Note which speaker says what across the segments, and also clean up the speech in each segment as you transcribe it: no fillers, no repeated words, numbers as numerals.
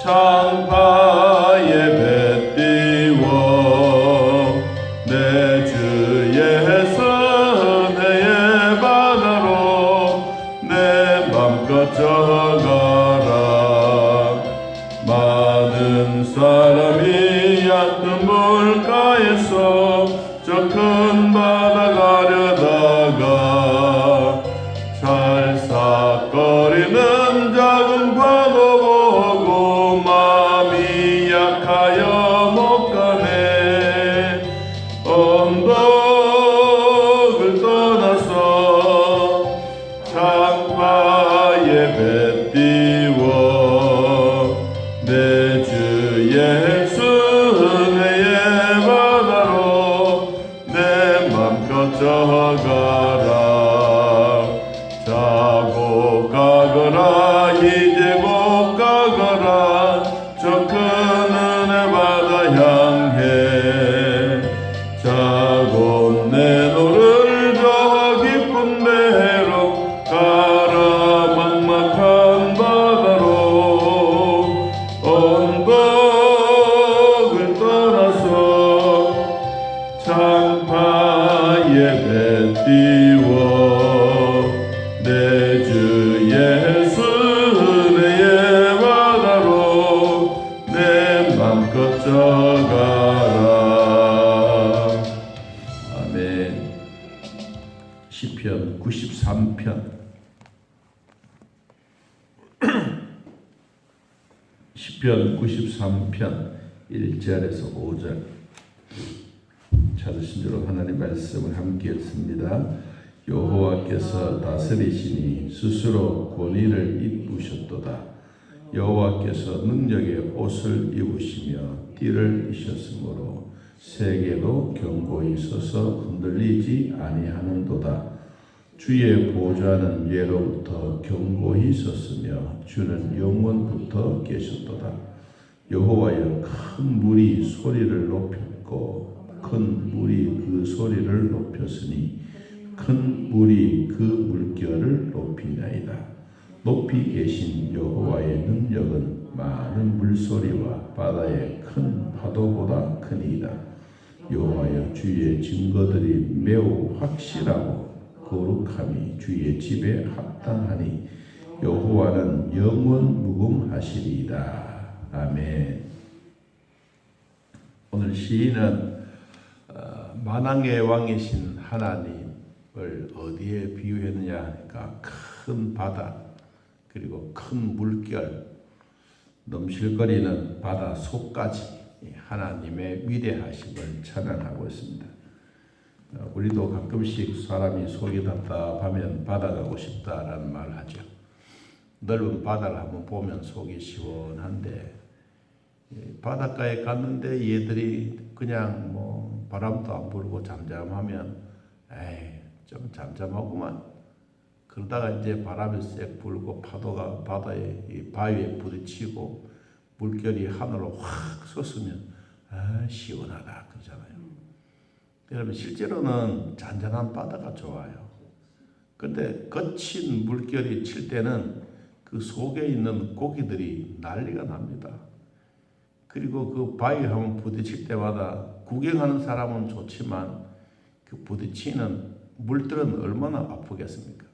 Speaker 1: 창파에 뱉띄워 내 주의 은혜의 바다로 내 맘껏 져가라. 많은 사람이 얕은 물가에서 저 큰 바다 가려다가 찰싹거리는 작은 파도 보고 마음이 약하여 못 가네. 언덕을 떠나서 창파에 뱉띄워 내 주 예수 은혜의 바다로 내 맘껏 져가라. 자고 가거라 이제 곧 가거라 저 큰 은혜 바다 향해. 자고 내 노를 저 깊은 배로 가라 막막한 바다로. 언덕을 떠나서 창파에 뱉띄워 내 주 예수 은혜의 바다로 내 맘껏 져가라. 아멘. 시편 93편 시편 93편 1절에서 5절 찾으신 대로 하나님 말씀을 함께 읽습니다. 여호와께서 다스리시니 스스로 권위를 입으셨도다. 여호와께서 능력의 옷을 입으시며 띠를 이셨으므로 세계도 견고히 서서 흔들리지 아니하는도다. 주의 보좌는 예로부터 견고히 섰으며 주는 영원부터 계셨도다. 여호와여 큰 물이 소리를 높였고 큰 물이 그 소리를 높였으니 큰 물이 그 물결을 높이나이다. 높이 계신 여호와의 능력은 많은 물소리와 바다의 큰 파도보다 크니이다. 여호와여 주의 증거들이 매우 확실하고 거룩함이 주의 집에 합당하니 여호와는 영원 무궁하시리이다. 아멘. 오늘 시인은 만왕의 왕이신 하나님을 어디에 비유했느냐 하니까 큰 바다 그리고 큰 물결 넘실거리는 바다 속까지 하나님의 위대하심을 찬양하고 있습니다. 우리도 가끔씩 사람이 속이 답답하면 바다 가고 싶다라는 말을 하죠. 넓은 바다를 한번 보면 속이 시원한데 바닷가에 갔는데 얘들이 그냥 뭐 바람도 안 불고 잠잠하면 에이 좀 잠잠하구만. 그러다가 이제 바람이 쌔 불고 파도가 바다에 이 바위에 부딪히고 물결이 하늘로 확 솟으면 아 시원하다 그러잖아요. 여러분 실제로는 잔잔한 바다가 좋아요. 근데 거친 물결이 칠 때는 그 속에 있는 고기들이 난리가 납니다. 그리고 그 바위 한번 부딪힐 때마다 구경하는 사람은 좋지만 그 부딪히는 물들은 얼마나 아프겠습니까?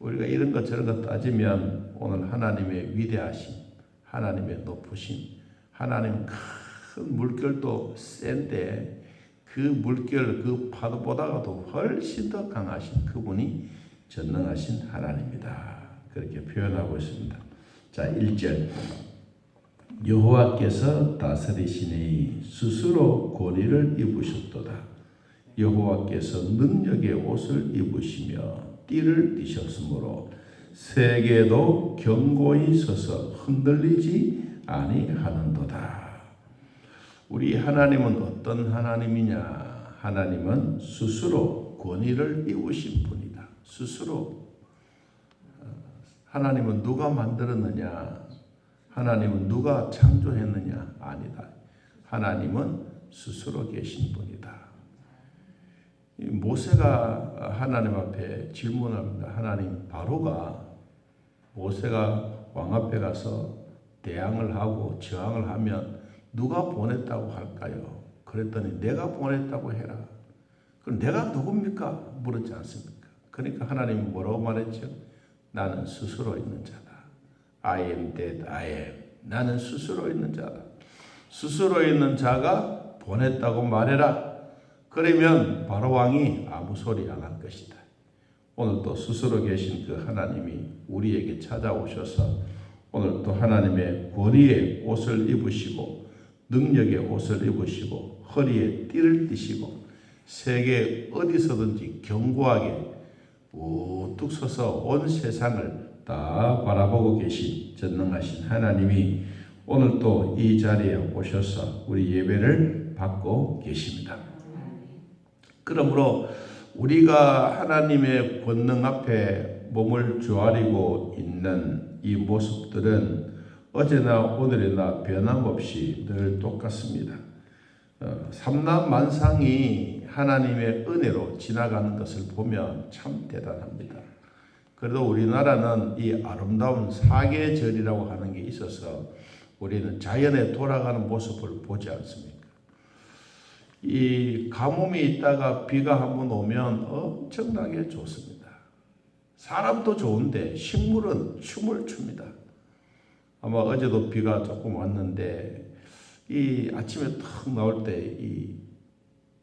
Speaker 1: 우리가 이런 것 저런 것 따지면 오늘 하나님의 위대하심, 하나님의 높으심, 하나님 큰 물결도 센데 그 물결, 그 파도보다도 훨씬 더 강하신 그분이 전능하신 하나님이다. 그렇게 표현하고 있습니다. 자, 1절. 여호와께서 다스리시니 스스로 권위를 입으셨도다. 여호와께서 능력의 옷을 입으시며 띠를 띠셨으므로 세계도 견고히 서서 흔들리지 아니하는도다. 우리 하나님은 어떤 하나님이냐? 하나님은 스스로 권위를 입으신 분이다. 스스로. 하나님은 누가 만들었느냐? 하나님은 누가 창조했느냐? 아니다. 하나님은 스스로 계신 분이다. 모세가 하나님 앞에 질문합니다. 하나님, 바로가 모세가 왕 앞에 가서 대항을 하고 저항을 하면 누가 보냈다고 할까요? 그랬더니 내가 보냈다고 해라. 그럼 내가 누굽니까? 물었지 않습니까? 그러니까 하나님이 뭐라고 말했죠? 나는 스스로 있는 자다. I am that I am. 나는 스스로 있는 자다. 스스로 있는 자가 보냈다고 말해라. 그러면 바로 왕이 아무 소리 안 할 것이다. 오늘 또 스스로 계신 그 하나님이 우리에게 찾아오셔서 오늘 또 하나님의 권위의 옷을 입으시고 능력의 옷을 입으시고 허리에 띠를 띠시고 세계 어디서든지 견고하게 우뚝 서서 온 세상을 다 바라보고 계신 전능하신 하나님이 오늘 또 이 자리에 오셔서 우리 예배를 받고 계십니다. 그러므로 우리가 하나님의 권능 앞에 몸을 조아리고 있는 이 모습들은 어제나 오늘이나 변함없이 늘 똑같습니다. 삼남만상이 하나님의 은혜로 지나가는 것을 보면 참 대단합니다. 그래도 우리나라는 이 아름다운 사계절이라고 하는 게 있어서 우리는 자연에 돌아가는 모습을 보지 않습니까? 이 가뭄이 있다가 비가 한번 오면 엄청나게 좋습니다. 사람도 좋은데 식물은 춤을 춥니다. 아마 어제도 비가 조금 왔는데 이 아침에 탁 나올 때 이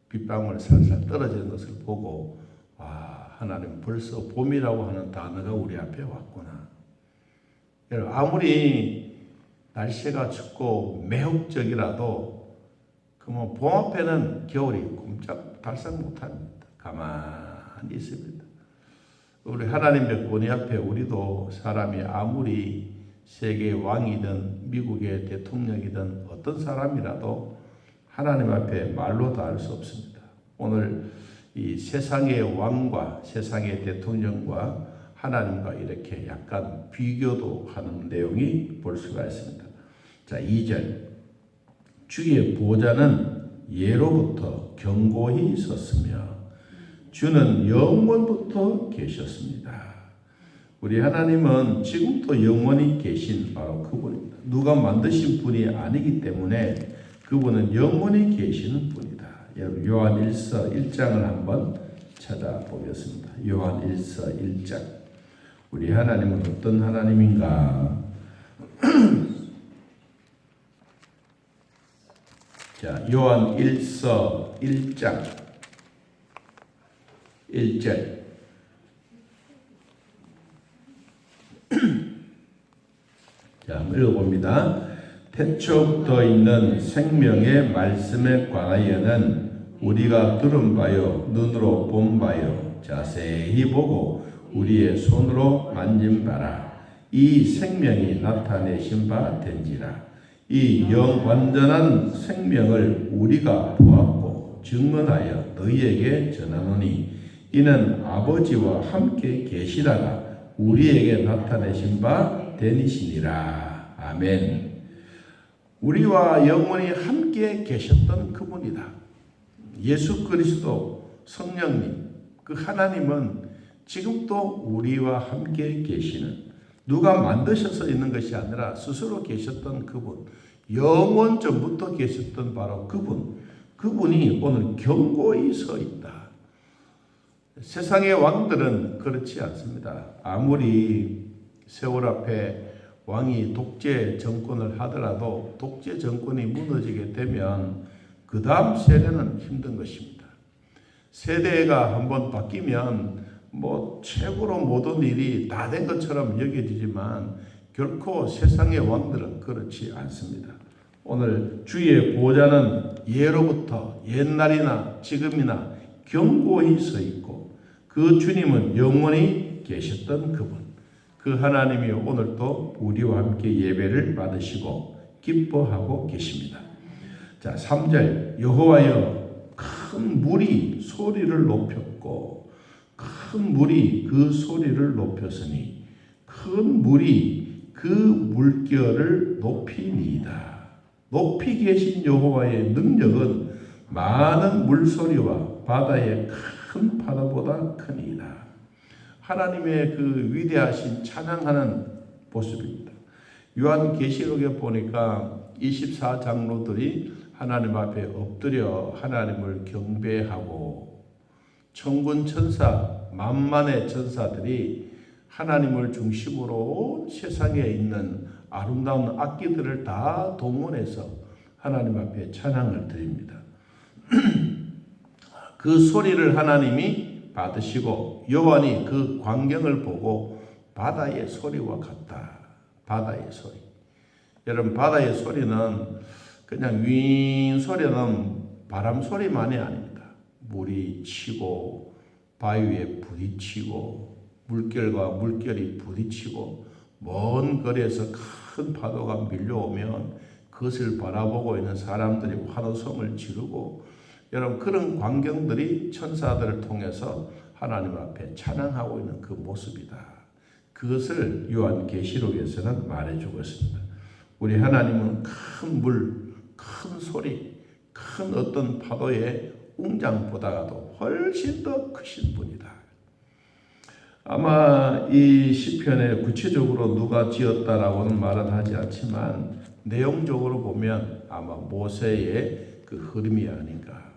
Speaker 1: 빗방울 살살 떨어지는 것을 보고 하나님 벌써 봄이라고 하는 단어가 우리 앞에 왔구나. 여러분 아무리 날씨가 춥고 매혹적이라도 그러면 봄 앞에는 겨울이 꼼짝 달싹 못합니다. 가만히 있습니다. 우리 하나님의 권위 앞에 우리도 사람이 아무리 세계의 왕이든 미국의 대통령이든 어떤 사람이라도 하나님 앞에 말로도 알 수 없습니다. 오늘 이 세상의 왕과 세상의 대통령과 하나님과 이렇게 약간 비교도 하는 내용이 볼 수가 있습니다. 자, 2절. 주의 보좌는 예로부터 견고히 섰으며 주는 영원부터 계셨습니다. 우리 하나님은 지금도 영원히 계신 바로 그분입니다. 누가 만드신 분이 아니기 때문에 그분은 영원히 계시는 분이다. 여러분 요한 1서 1장을 한번 찾아보겠습니다. 요한 1서 1장. 우리 하나님은 어떤 하나님인가? 자, 요한 1서 1장 1절. 자, 한번 읽어봅니다. 태초부터 있는 생명의 말씀에 관하여는 우리가 들은 바요 눈으로 본 바요 자세히 보고 우리의 손으로 만진 바라. 이 생명이 나타내신 바 된지라. 이 완전한 생명을 우리가 보았고 증언하여 너희에게 전하노니 이는 아버지와 함께 계시다가 우리에게 나타내신 바 되니시니라. 아멘. 우리와 영원히 함께 계셨던 그분이다. 예수 그리스도 성령님 그 하나님은 지금도 우리와 함께 계시는, 누가 만드셔서 있는 것이 아니라 스스로 계셨던 그분, 영원 전부터 계셨던 바로 그분이 오늘 견고히 서 있다. 세상의 왕들은 그렇지 않습니다. 아무리 세월 앞에 왕이 독재 정권을 하더라도 독재 정권이 무너지게 되면 그 다음 세대는 힘든 것입니다. 세대가 한번 바뀌면 최고로 모든 일이 다 된 것처럼 여겨지지만 결코 세상의 왕들은 그렇지 않습니다. 오늘 주의 보좌는 예로부터 옛날이나 지금이나 견고히 서 있고 그 주님은 영원히 계셨던 그분, 그 하나님이 오늘도 우리와 함께 예배를 받으시고 기뻐하고 계십니다. 자, 3절. 여호와여 큰 물이 소리를 높였고 큰 물이 그 소리를 높였으니 큰 물이 그 물결을 높이니이다. 높이 계신 여호와의 능력은 많은 물소리와 바다의 큰 파도보다 크니이다. 하나님의 그 위대하신 찬양하는 모습입니다. 요한계시록에 보니까 24장로들이 하나님 앞에 엎드려 하나님을 경배하고 천군 천사 만만의 천사들이 하나님을 중심으로 세상에 있는 아름다운 악기들을 다 동원해서 하나님 앞에 찬양을 드립니다. 그 소리를 하나님이 받으시고 요한이 그 광경을 보고 바다의 소리와 같다. 바다의 소리. 여러분, 바다의 소리는 그냥 윙 소리는 바람 소리만이 아닙니다. 물이 치고 바위에 부딪히고 물결과 물결이 부딪히고 먼 거리에서 큰 파도가 밀려오면 그것을 바라보고 있는 사람들이 환호성을 지르고, 여러분, 그런 광경들이 천사들을 통해서 하나님 앞에 찬양하고 있는 그 모습이다. 그것을 요한계시록에서는 말해주고 있습니다. 우리 하나님은 큰 물, 큰 소리, 큰 어떤 파도의 웅장보다도 훨씬 더 크신 분이다. 아마 이 시편에 구체적으로 누가 지었다라고는 말은 하지 않지만 내용적으로 보면 아마 모세의 그 흐름이 아닌가.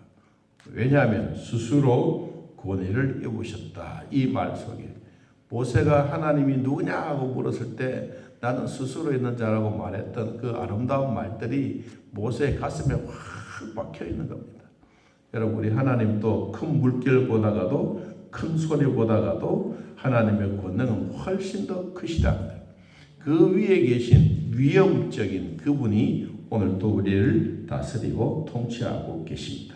Speaker 1: 왜냐하면 스스로 권위를 입으셨다. 이 말 속에 모세가 하나님이 누구냐고 물었을 때 나는 스스로 있는 자라고 말했던 그 아름다운 말들이 모세의 가슴에 확 박혀 있는 겁니다. 여러분, 우리 하나님도 큰 물결보다가도 큰 소리보다가도 하나님의 권능은 훨씬 더 크시다. 그 위에 계신 위엄적인 그분이 오늘도 우리를 다스리고 통치하고 계십니다.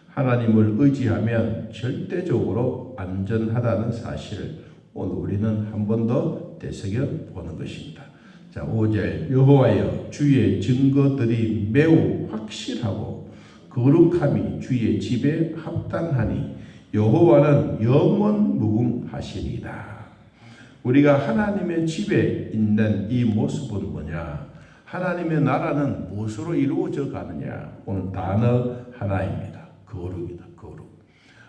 Speaker 1: 하나님을 의지하면 절대적으로 안전하다는 사실을 오늘 우리는 한 번 더 되새겨 보는 것입니다. 자, 5절 여호와여 주의 증거들이 매우 확실하고 거룩함이 주의 집에 합당하니 여호와는 영원 무궁하시리이다. 우리가 하나님의 집에 있는 이 모습은 뭐냐? 하나님의 나라는 무엇으로 이루어져 가느냐? 오늘 단어 하나입니다. 거룩이다. 거룩.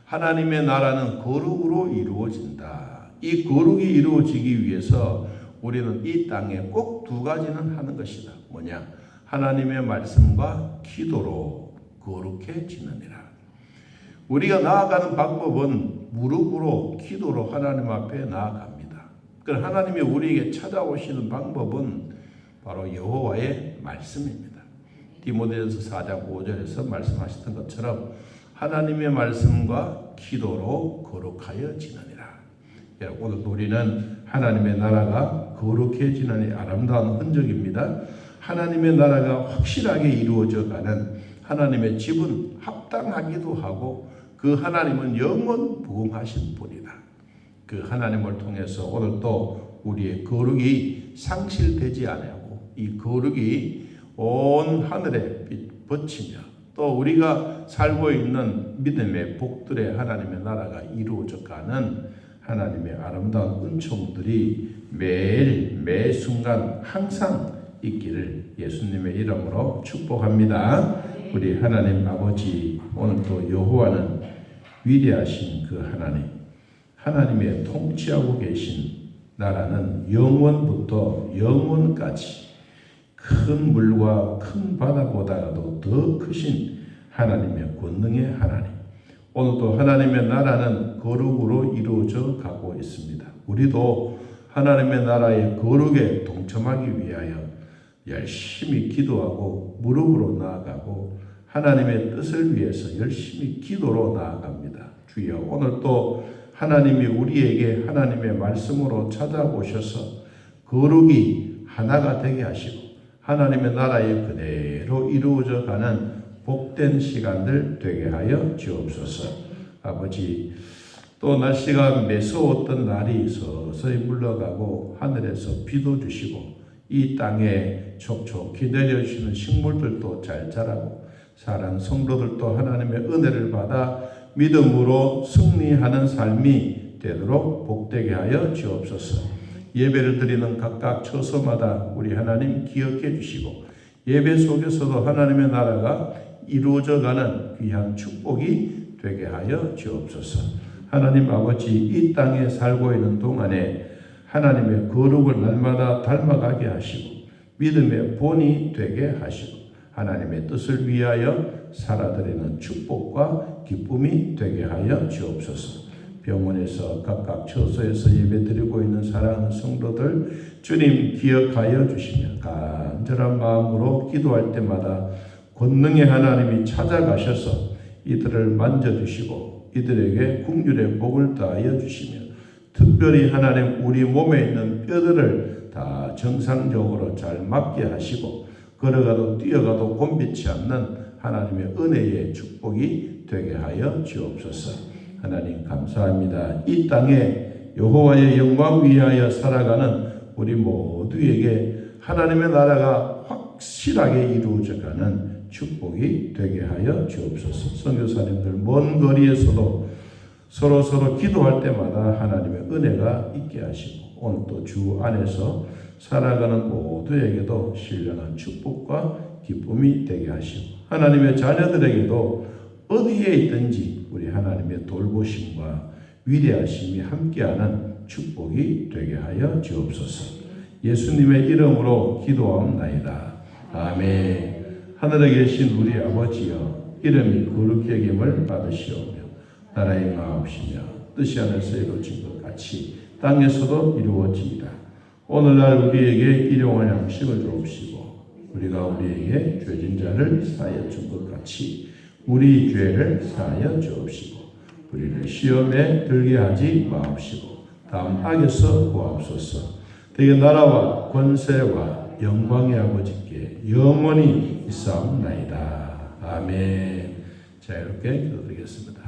Speaker 1: 하나님의 나라는 거룩으로 이루어진다. 이 거룩이 이루어지기 위해서 우리는 이 땅에 꼭 두 가지는 하는 것이다. 뭐냐? 하나님의 말씀과 기도로 거룩해지느니라. 우리가 나아가는 방법은 무릎으로 기도로 하나님 앞에 나아갑니다. 그럼 하나님이 우리에게 찾아오시는 방법은 바로 여호와의 말씀입니다. 디모데전서 4장 5절에서 말씀하셨던 것처럼 하나님의 말씀과 기도로 거룩하여 지느니라. 오늘 우리는 하나님의 나라가 거룩해지는 아름다운 흔적입니다. 하나님의 나라가 확실하게 이루어져 가는 하나님의 집은 합당하기도 하고 그 하나님은 영원 무궁하신 분이다. 그 하나님을 통해서 오늘 또 우리의 거룩이 상실되지 아니하고 이 거룩이 온 하늘에 비치며 또 우리가 살고 있는 믿음의 복들의 하나님의 나라가 이루어져 가는 하나님의 아름다운 은총들이 매일 매 순간 항상 있기를 예수님의 이름으로 축복합니다. 우리 하나님 아버지, 오늘도 여호와는 위대하신 그 하나님, 하나님의 통치하고 계신 나라는 영원부터 영원까지 큰 물과 큰 바다보다도 더 크신 하나님의 권능의 하나님. 오늘도 하나님의 나라는 거룩으로 이루어져 가고 있습니다. 우리도 하나님의 나라의 거룩에 동참하기 위하여 열심히 기도하고 무릎으로 나아가고 하나님의 뜻을 위해서 열심히 기도로 나아갑니다. 주여, 오늘도 하나님이 우리에게 하나님의 말씀으로 찾아오셔서 거룩이 하나가 되게 하시고 하나님의 나라에 그대로 이루어져 가는 복된 시간들 되게 하여 주옵소서. 아버지, 또 날씨가 매서웠던 날이 서서히 물러가고 하늘에서 비도 주시고 이 땅에 촉촉히 내려주시는 식물들도 잘 자라고 사랑 성도들도 하나님의 은혜를 받아 믿음으로 승리하는 삶이 되도록 복되게 하여 주옵소서. 예배를 드리는 각각 처소마다 우리 하나님 기억해 주시고 예배 속에서도 하나님의 나라가 이루어져가는 귀한 축복이 되게 하여 주옵소서. 하나님 아버지, 이 땅에 살고 있는 동안에 하나님의 거룩을 날마다 닮아가게 하시고 믿음의 본이 되게 하시고 하나님의 뜻을 위하여 살아드리는 축복과 기쁨이 되게 하여 주옵소서. 병원에서 각각 처소에서 예배드리고 있는 사랑하는 성도들 주님 기억하여 주시며 간절한 마음으로 기도할 때마다 권능의 하나님이 찾아가셔서 이들을 만져주시고 이들에게 긍휼의 복을 다하여 주시며 특별히 하나님 우리 몸에 있는 뼈들을 다 정상적으로 잘 맞게 하시고 걸어가도 뛰어가도 곤비치 않는 하나님의 은혜의 축복이 되게 하여 주옵소서. 하나님 감사합니다. 이 땅에 여호와의 영광 위하여 살아가는 우리 모두에게 하나님의 나라가 확실하게 이루어져가는 축복이 되게 하여 주옵소서. 선교사님들 먼 거리에서도 서로 기도할 때마다 하나님의 은혜가 있게 하시고 오늘 또 주 안에서 살아가는 모두에게도 신령한 축복과 기쁨이 되게 하시고 하나님의 자녀들에게도 어디에 있든지 우리 하나님의 돌보심과 위대하심이 함께하는 축복이 되게 하여 주옵소서. 예수님의 이름으로 기도하옵나이다. 아멘. 하늘에 계신 우리 아버지여 이름이 거룩히 여김을 받으시오며 나라의 마옵시며 뜻이 하늘에서 이루어진 것 같이 땅에서도 이루어지이다. 오늘날 우리에게 일용할 양식을 주옵시고 우리가 우리에게 죄진 자를 사하여 준 것 같이 우리 죄를 사하여 주옵시고 우리를 시험에 들게 하지 마옵시고 다음 악에서 구하옵소서. 대개 나라와 권세와 영광의 아버지께 영원히 있사옵나이다. 아멘. 자 이렇게 기도드리겠습니다.